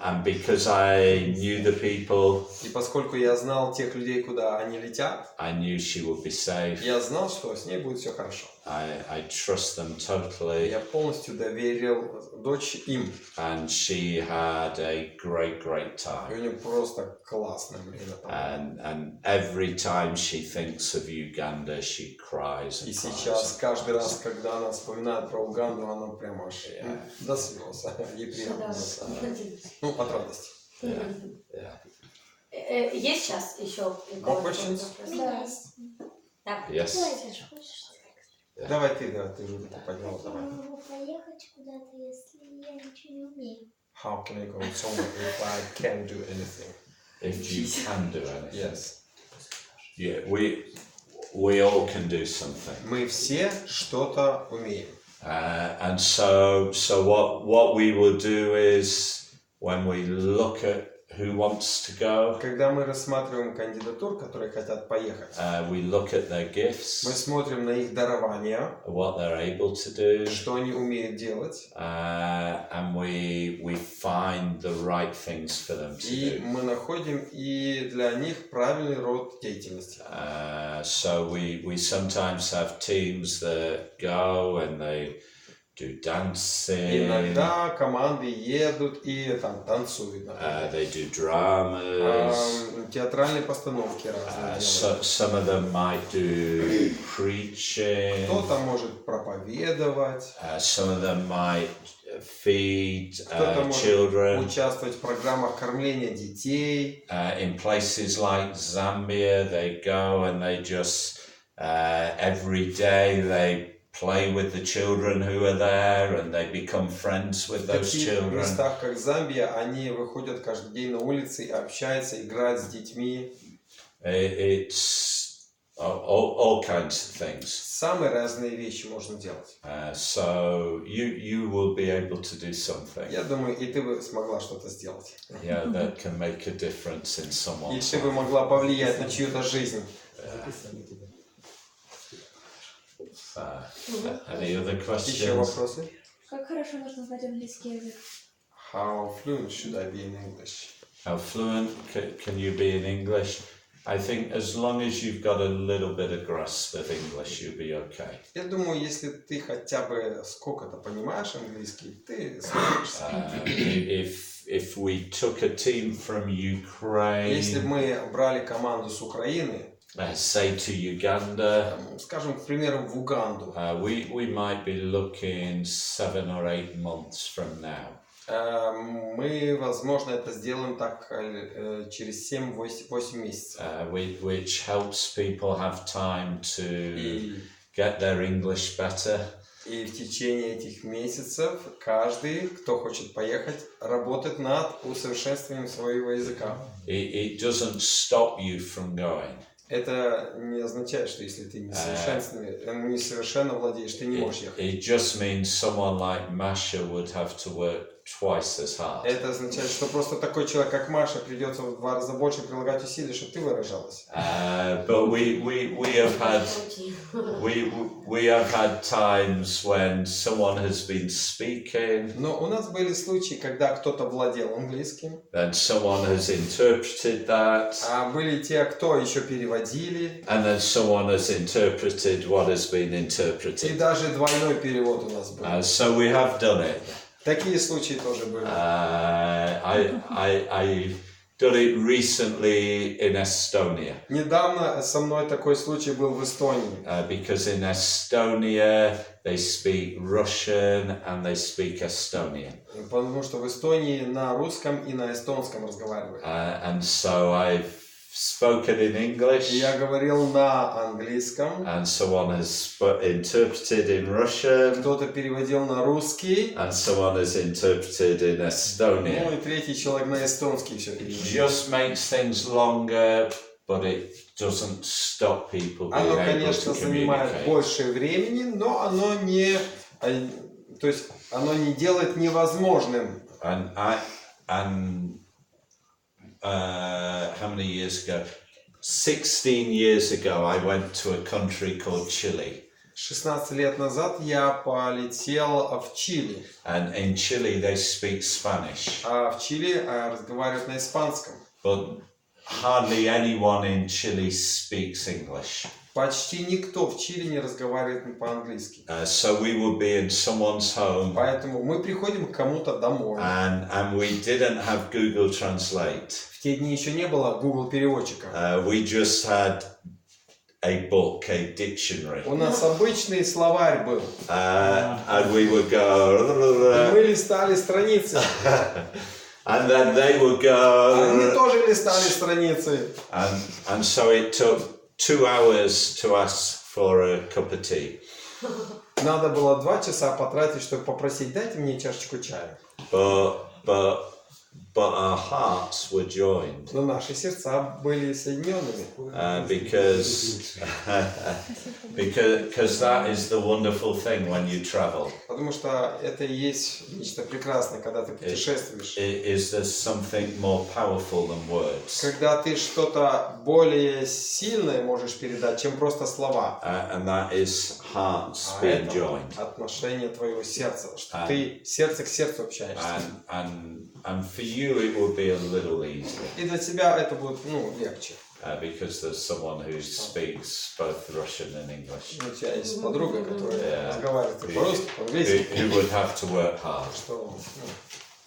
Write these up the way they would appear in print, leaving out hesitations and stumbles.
And because I knew the people, И поскольку я знал тех людей, куда они летят, I knew she would be safe. я знал, что с ней будет все хорошо. I trust them totally. Я полностью доверил дочь им. And she had a great И time. у нее просто классное время. And every time she thinks of Uganda, she cries И and сейчас, cries. каждый раз, когда она вспоминает про Уганду, она прям аж до слез. Ей приятно. Ну, от радости. Есть сейчас еще? More questions? Да. Yes. Давай ты уже подняла. Давай. Я могу поехать куда-то, если я ничего не умею. How can I go somewhere if I can't do anything? If you can do anything. Yes. Yeah, we all can do something. Мы все что-то умеем. And so what we will do is when we look at who wants to go, Когда мы рассматриваем кандидатур, которые хотят поехать, we look at their мы gifts, смотрим на их дарования, what they're able to do, что они умеют делать, and we find the right things for them to и do. мы находим и для них правильный род деятельности. So we sometimes have teams that go and they do dancing. Иногда команды едут и там танцуют, например. They do dramas. Театральные постановки разные делают. Some of them might do preaching. Кто-то может проповедовать, Some of them might feed кто-то может children. участвовать в программах кормления детей. In places like Zambia, they go and they just every day they play with the children who are there and they become friends with В those таких children. местах, как Замбия, они выходят каждый день на улицы, общаются, играют с детьми. It's all kinds of things. Самые разные вещи можно делать. So you will be able to do something. Я думаю, и ты бы смогла что-то сделать. Yeah, that can make a difference in И someone's ты бы life. могла повлиять на чью-то жизнь. Any other Еще questions? вопросы? Как хорошо нужно знать английский язык? How fluent should I be in English? How fluent can you be in English? I think as long as you've got a little bit of grasp of English, you'll be okay. Я думаю, если ты хотя бы сколько-то понимаешь английский, ты справишься. If we took a team from Если Ukraine, мы брали команду с Украины, say to Uganda, скажем, к примеру, в Уганду, we might be looking 7 or 8 months from now. мы, возможно, это сделаем так через 7-8 месяцев. Which helps people have time to get their English better. И в течение этих месяцев каждый, кто хочет поехать, работает над усовершенствованием своего языка. It doesn't stop you from going. Это не означает, что если ты несовершенно владеешь, ты не можешь ехать. It just means someone like Masha would have to work twice as hard. Это означает, что просто такой человек, как Маша, придется в 2 раза больше прилагать усилий, чтобы ты выражалась. But we have had times when someone has been speaking, Но у нас были случаи, когда кто-то владел английским, then someone has interpreted that, а были те, кто еще переводили, and then someone has interpreted what has been и interpreted. даже двойной перевод у нас был. So we have done it. Такие случаи тоже были. I've done it recently in Estonia. Недавно со мной такой случай был в Эстонии. Because in Estonia they speak Russian and they speak Estonian. Потому что в Эстонии на русском и на эстонском разговаривают. And so I've spoken in English. Я говорил на английском. And someone has interpreted in Russian. Кто-то переводил на русский. And someone has interpreted in Estonian. Ну и третий человек на эстонский все переводил. Just makes things longer, but it doesn't stop people being Оно, able конечно, to занимает communicate. больше времени, но оно не, то есть оно не делает невозможным. And how many years ago? 16 years ago, I went to a country called Chile. 16 лет назад я полетел в Чили. And in Chile they speak Spanish. А в Чили разговаривают на испанском. But hardly anyone in Chile speaks English. Почти никто в Чили не разговаривает по-английски. So we would be in someone's home. Поэтому мы приходим к кому-то домой. And we didn't have Google Translate. В те дни еще не было Google переводчика. We just had a book, a dictionary. У нас обычный словарь был. And we would go. Мы листали страницы. And then they would go. Они тоже листали страницы. And so it took 2 hours to ask for a cup of tea. Надо было 2 часа потратить, чтобы попросить, дайте мне чашечку чая. But our hearts were joined. Но наши сердца были соединенными. Because that is the wonderful thing when you travel. Потому что это и есть нечто прекрасное, когда ты путешествуешь. Is there something more powerful than words? Когда ты что-то более сильное можешь передать, чем просто слова. And that is hearts being joined. Отношение твоего сердца, что ты сердце к сердцу общаешься. And for you it will be a little easier. И для тебя это будет, легче. Because there's someone who speaks both Russian and English. У тебя есть подруга, которая разговаривает по-русски, по-английски. Who would have to work hard.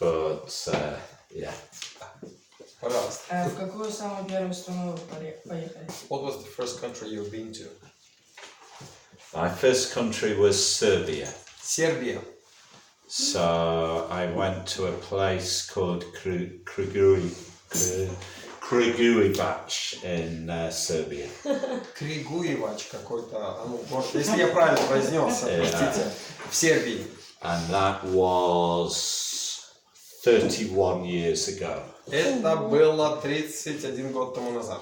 But yeah. Пожалуйста. В какую самую первую страну вы поехали? What was the first country you've been to? My first country was Serbia. Сербия. So I went to a place called Krigujevac in Serbia. Кригуевач какой-то, если я правильно произнес, простите, в Сербии. And that was 31 years ago. Это было 31 год тому назад.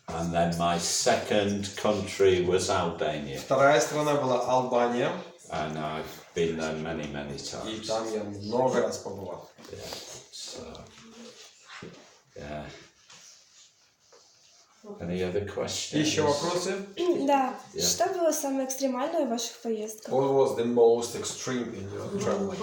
And then my second country was Albania. Вторая страна была Албания. And I've been there many, many times. И там я много раз побывал. Yeah. Any other questions? Еще вопросы? Да. Что было самое экстремальное в ваших поездках? What was the most extreme in your travel?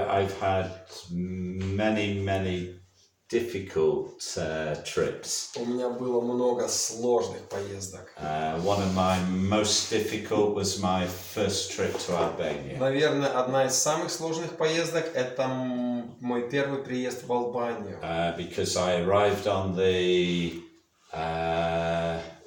I've had many difficult trips. У меня было много сложных поездок. One of my most difficult was my first trip to Albania. Наверное, одна из самых сложных поездок это мой первый приезд в Албанию. Because I arrived on the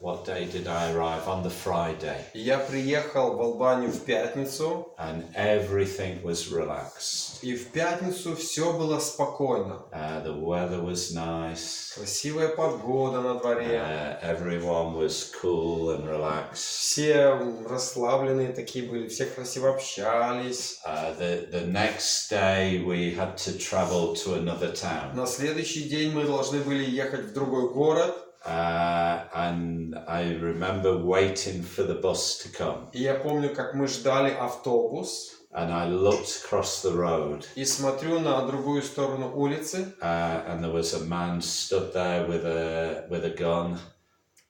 what day did I arrive? On the Friday. Я приехал в Албанию в пятницу. And everything was relaxed. И в пятницу все было спокойно. The weather was nice. Красивая погода на дворе. Everyone was cool and relaxed. Все расслабленные такие были, все красиво общались. The next day we had to travel to another town. На следующий день мы должны были ехать в другой город. And I remember waiting for the bus to come. И я помню, как мы ждали автобус. And I looked across the road. И смотрю на другую сторону улицы. And there was a man stood there with a gun.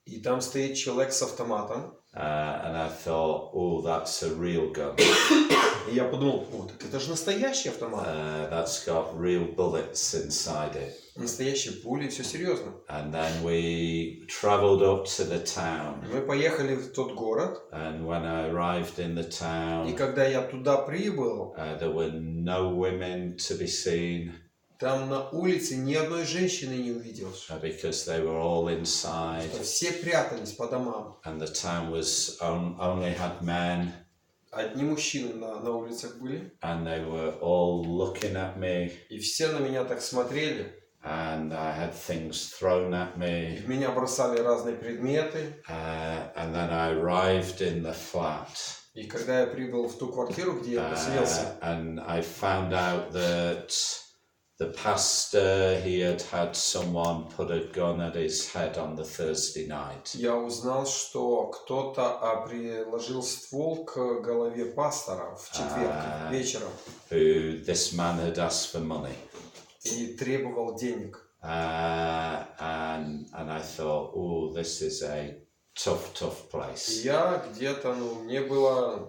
И там стоит человек с автоматом. And I thought, oh, that's a real gun. И я подумал, так это же настоящий автомат. That's got real bullets inside it. Настоящие пули, все серьезно. And then we traveled up to the town. Мы поехали в тот город. And when I arrived in the town, и когда я туда прибыл, there were no women to be seen. Там на улице ни одной женщины не увидел. Because they were all inside. Все прятались по домам. And the town was only had men. Одни мужчины на улицах были. And they were all looking at me. И все на меня так смотрели. And I had things thrown at me. И в меня бросали разные предметы. And then I arrived in the flat. И когда я прибыл в ту квартиру, где я поселился, and I found out that the pastor, he had someone put a gun at his head on the Thursday night. Я узнал, что кто-то приложил ствол к голове пастора в четверг вечером. Who this man had asked for money. И требовал денег. and I thought, oh, this is a tough place. Я где-то, мне было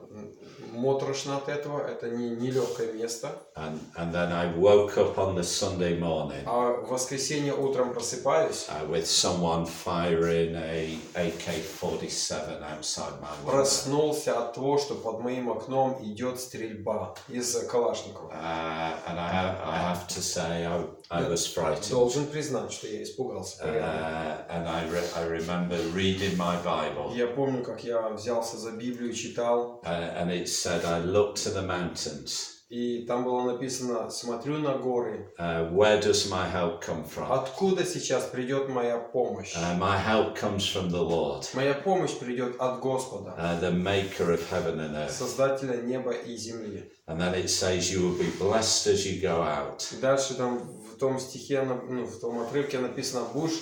моторошно от этого, это не легкое место. And then I woke up on the Sunday morning А в воскресенье утром просыпаюсь, with someone firing a AK-47 outside my window. Проснулся от того, что под моим окном идет стрельба из Калашникова. And I have to say I was frightened. Должен признать, что я испугался. And I remember reading my Bible. Я помню, как я взялся за Библию, читал. And it said, I looked to the mountains. И там было написано: смотрю на горы. Where does my help come from? Откуда сейчас придет моя помощь? My help comes from the Lord. Моя помощь придет от Господа, The maker of heaven and earth. Создателя неба и земли. And then it says, you will be blessed as you go out. Дальше там в том стихе, в том отрывке написано: будешь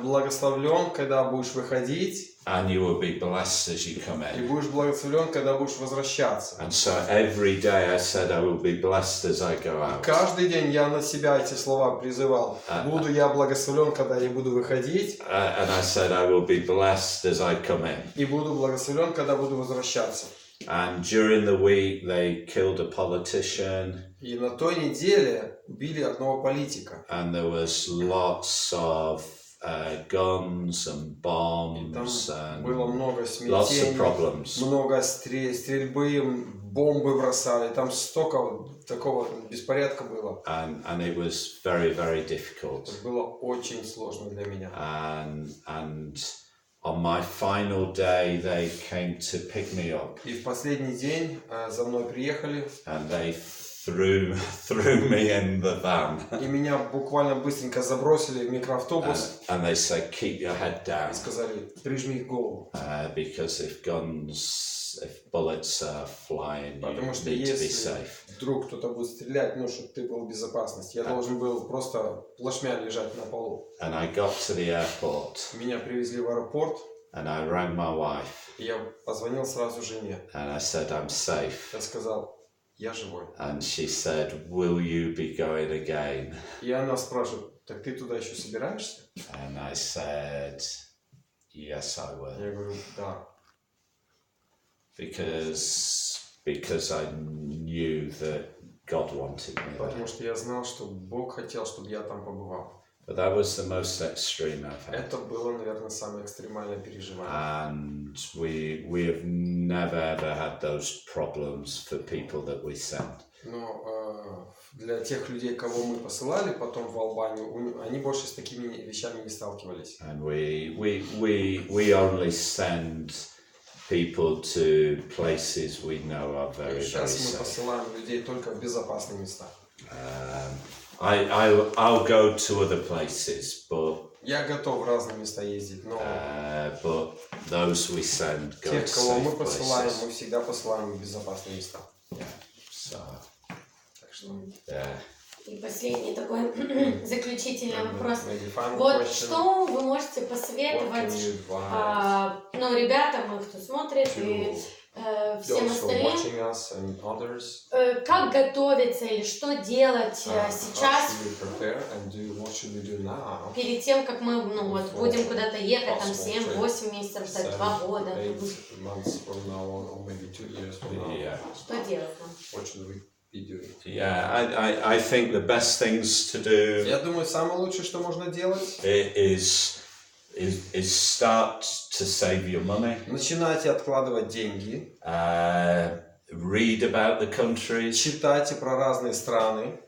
благословлен, когда будешь выходить, And you will be blessed as you come и in. будешь благословлен, когда будешь возвращаться. And so every day I said, I will be blessed as I go out. Каждый день я на себя эти слова призывал. Буду я благословлен, когда я буду выходить, And I said, I will be blessed as I come in. и буду благословлен, когда буду возвращаться. And during the week they killed a politician. И на той неделе убили одного политика. And there was lots of guns and bombs and Было много lots of смятений, problems. много стрельбы, бомбы бросали. Там столько такого беспорядка было. And it was very, very difficult. Это было очень сложно для меня. And on my final day they came to pick me up. И в последний день за мной приехали. And they threw me in the van. И меня буквально быстренько забросили в микроавтобус. And they said, keep your head down. И сказали: прижми голову. Because if bullets are flying, you Потому что need to be если safe. вдруг кто-то будет стрелять, чтобы ты был в безопасности. Я должен был просто плашмя лежать на полу. And I got to the airport. Меня привезли в аэропорт. And I rang my wife. И я позвонил сразу жене. And I said, I'm safe. Я сказал: я живой. And she said, will you be going again? И она спрашивает: так ты туда еще собираешься? And I said, yes, I will. Я говорю: да. Because I knew that God wanted me there. Потому что я знал, что Бог хотел, чтобы я там побывал. But that was the most extreme I've had. Это было, наверное, самое экстремальное переживание. And we have never ever had those problems for people that we sent. Но для тех людей, кого мы посылали потом в Албанию, они больше с такими вещами не сталкивались. And we only send people to places we know are very, very Сейчас мы safe. посылаем людей только в безопасные места. I'll go to other places, but Я готов в разные места ездить, но but those we send go тех, to кого мы safe посылаем, places. мы всегда посылаем в безопасные места. So, Так что, И последний такой заключительный вопрос. maybe final Вот question. что вы можете What can посоветовать you advise ребятам, кто смотрит, и to всем those who are остальным, watching us and others? как готовиться или что делать How сейчас, should we prepare and what should we do now? перед тем, как мы будем куда-то ехать, там Possible 7-8 месяцев, ждать 2 года. 8 months from now or maybe 2 years from now. yeah. Что делать нам? What should we be doing? Yeah, I think the best things to do Я думаю, самое лучшее, что можно делать, is start to save your money. начинайте откладывать деньги, Read about the countries. читайте про разные страны,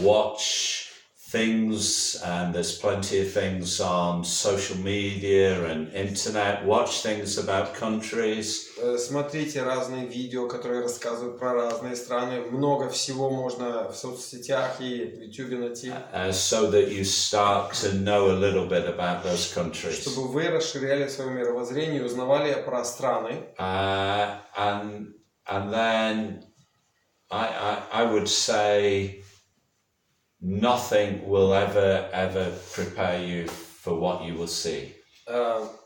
Watch things, and there's plenty of things on social media and internet. Watch things about countries. смотрите разные видео, которые рассказывают про разные страны. Много всего можно в соцсетях и в YouTube найти, So that you start to know a little bit about those countries. чтобы вы расширяли свое мировоззрение и узнавали про страны. And then I would say nothing will ever prepare you for what you will see.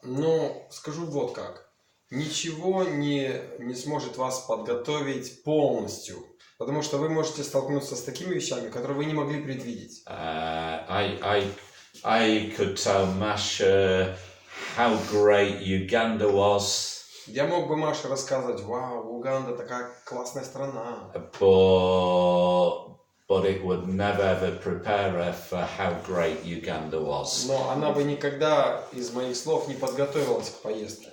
Но скажу вот как. Ничего не сможет вас подготовить полностью Потому что вы можете столкнуться с такими вещами, которые вы не могли предвидеть. I could tell Masha how great Uganda was. Я мог бы Маше рассказывать, вау, Уганда такая классная страна. But it would never ever prepare her for how great Uganda was. Но она бы никогда из моих слов не подготовилась к поездке.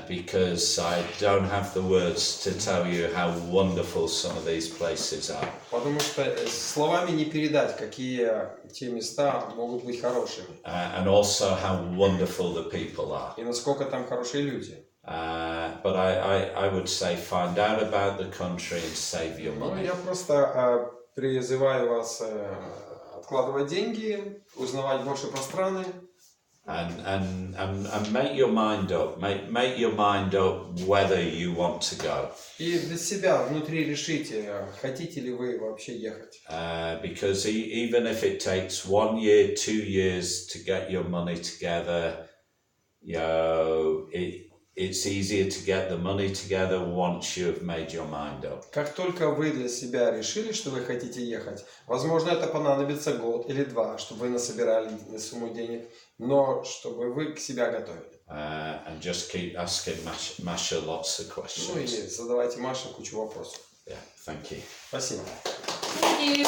Because I don't have the words to tell you how wonderful some of these places are. Потому что словами не передать, какие те места могут быть хорошими. And also how wonderful the people are. И насколько там хорошие люди. But I would say find out about the country and save your Ну, money. я просто призываю вас откладывать деньги, узнавать больше про страны. And make your mind up. Make your mind up whether you want to go. И для себя внутри решите, хотите ли вы вообще ехать. Because even if it takes 1 year, 2 years to get your money together, you know, it's easier to get the money together once you've made your mind up. Как только вы для себя решили, что вы хотите ехать, возможно, это понадобится год или два, чтобы вы насобирали сумму денег, но чтобы вы к себя готовили. And just keep asking Masha lots of questions. Ну и задавайте Маше кучу вопросов. Yeah, thank you. Спасибо. Thank you.